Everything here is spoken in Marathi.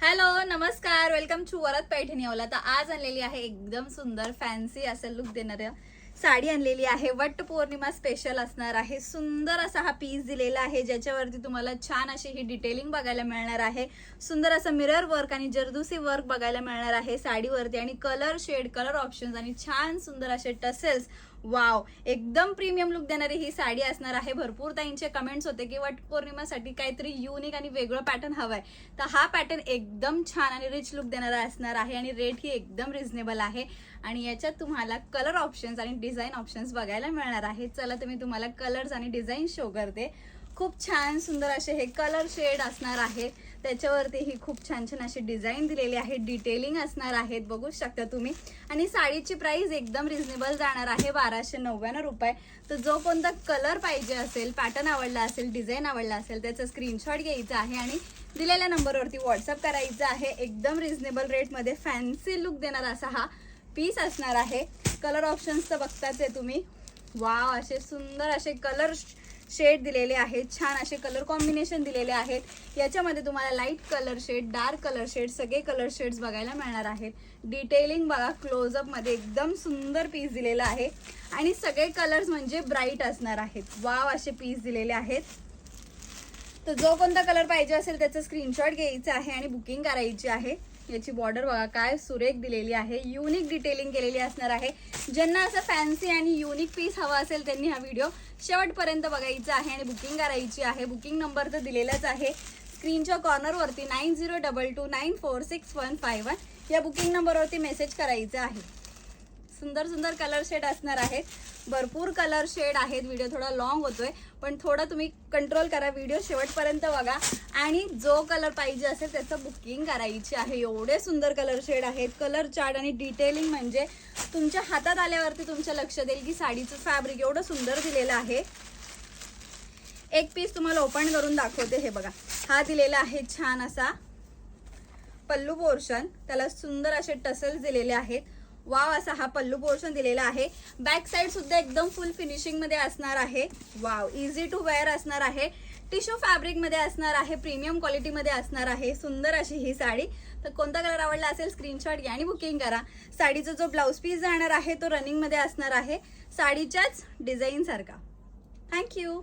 हॅलो नमस्कार, वेलकम टू वरद पैठणीवाला. तर आज आणलेली आहे एकदम सुंदर फॅन्सी असं लुक देणाऱ्या साडी आणलेली आहे. वट पौर्णिमा स्पेशल असणार आहे. सुंदर असा हा पीस दिलेला आहे, ज्याच्यावरती तुम्हाला छान अशी ही डिटेलिंग बघायला मिळणार आहे. सुंदर असं मिरर वर्क आणि जरदोसी वर्क बघायला मिळणार आहे साडीवरती, आणि कलर शेड, कलर ऑप्शन्स आणि छान सुंदर असे टसेल्स. वाव, एकदम प्रीमियम लुक देणारी ही साडी असणार आहे. भरपूर ताईंचे कमेंट्स होते की वट पौर्णिमेसाठी काहीतरी युनिक आणि वेगळं पॅटर्न हवंय, तर हा पॅटर्न एकदम छान आणि रिच लुक देणारा असणार आहे. आणि रेट ही एकदम रिझनेबल आहे. आणि याच्यात तुम्हाला कलर ऑप्शन्स आणि डिझाईन ऑप्शन्स बघायला मिळणार आहे. चला तर मी तुम्हाला कलर्स आणि डिझाईन शो करते. खूप छान सुंदर असे हे कलर शेड असणार आहेत. त्याच्यावरती ही खूप छान छान अशी डिझाईन दिलेली आहे, डिटेलिंग असणार आहेत, बघू शकता तुम्ही. आणि साडीची प्राइस एकदम रिझनेबल जाणार आहे, 1299 रुपये. तर जो कोणता कलर पाहिजे असेल, पॅटर्न आवडला असेल, डिझाईन आवडला असेल, त्याचा स्क्रीनशॉट घ्यायचा आहे आणि दिलेल्या नंबरवरती व्हॉट्सअप करायचा आहे. एकदम रिझनेबल रेटमध्ये फॅन्सी लुक देणारा असा हा पीस असणार आहे. कलर ऑप्शन्स तर बघताच आहे तुम्ही. वाव, असे सुंदर असे कलर शेड दिलेले आहेत, छान असे कलर कॉम्बिनेशन दिलेले आहेत. याच्यामध्ये तुम्हाला light colour shade, dark colour shade, सगळे कलर शेड्स बघायला मिळणार आहेत. डिटेलिंग बघा, क्लोजअप मध्ये एकदम सुंदर पीस दिलेला आहे आणि सगळे कलर्स म्हणजे ब्राईट असणार आहेत. वाव, असे पीस दिलेले आहेत. तर जो कोणता कलर पाहिजे असेल त्याचा स्क्रीनशॉट घ्यायचा आहे आणि बुकिंग करायची आहे. याची बॉर्डर बघा काय सुरेख दिलेली आहे, युनिक डिटेलिंग केलेली असणार आहे. ज्यांना असं फॅन्सी आणि युनिक पीस हवा असेल त्यांनी हा व्हिडिओ शेवटपर्यंत बघायचा आहे आणि बुकिंग करायची आहे. बुकिंग नंबर तर दिलेलाच आहे स्क्रीनच्या कॉर्नरवरती, 9022946151. या बुकिंग नंबरवरती मेसेज करायचा आहे. सुंदर सुंदर कलर शेड असणार आहेत, भरपूर कलर शेड आहेत. व्हिडिओ थोडा लॉंग होतोय, पण थोडा तुम्ही कंट्रोल करा, व्हिडिओ शेवटपर्यंत बघा आणि जो कलर पाहिजे असेल त्याचं बुकिंग करायची आहे. एवढे सुंदर कलर शेड आहेत. कलर चार्ट आणि डिटेलिंग म्हणजे तुमच्या हातात आल्यावरती तुमच्या लक्ष देईल की साडीचं फॅब्रिक एवढं सुंदर दिलेलं आहे. एक पीस तुम्हाला ओपन करून दाखवते. हे बघा, हा दिलेला आहे छान असा पल्लू पोर्शन, त्याला सुंदर असे टसल्स दिलेले आहेत. वाव, असा हा पल्लू पोर्शन दिलेला आहे. बॅक साइड सुद्धा एकदम फुल फिनिशिंग मध्ये असणार आहे. वाव, इझी टू वेअर असणार आहे. टिश्यू फॅब्रिक मध्ये असणार आहे, प्रीमियम क्वालिटी मध्ये असणार आहे. सुंदर अशी ही साडी. तर कोणता कलर आवडला असेल स्क्रीनशॉट घ्या आणि बुकिंग करा. साडीचा जो ब्लाउज पीस जाणार आहे तो रनिंग मध्ये असणार आहे, साडीच्याच डिझाईन सारखा. थँक्यू.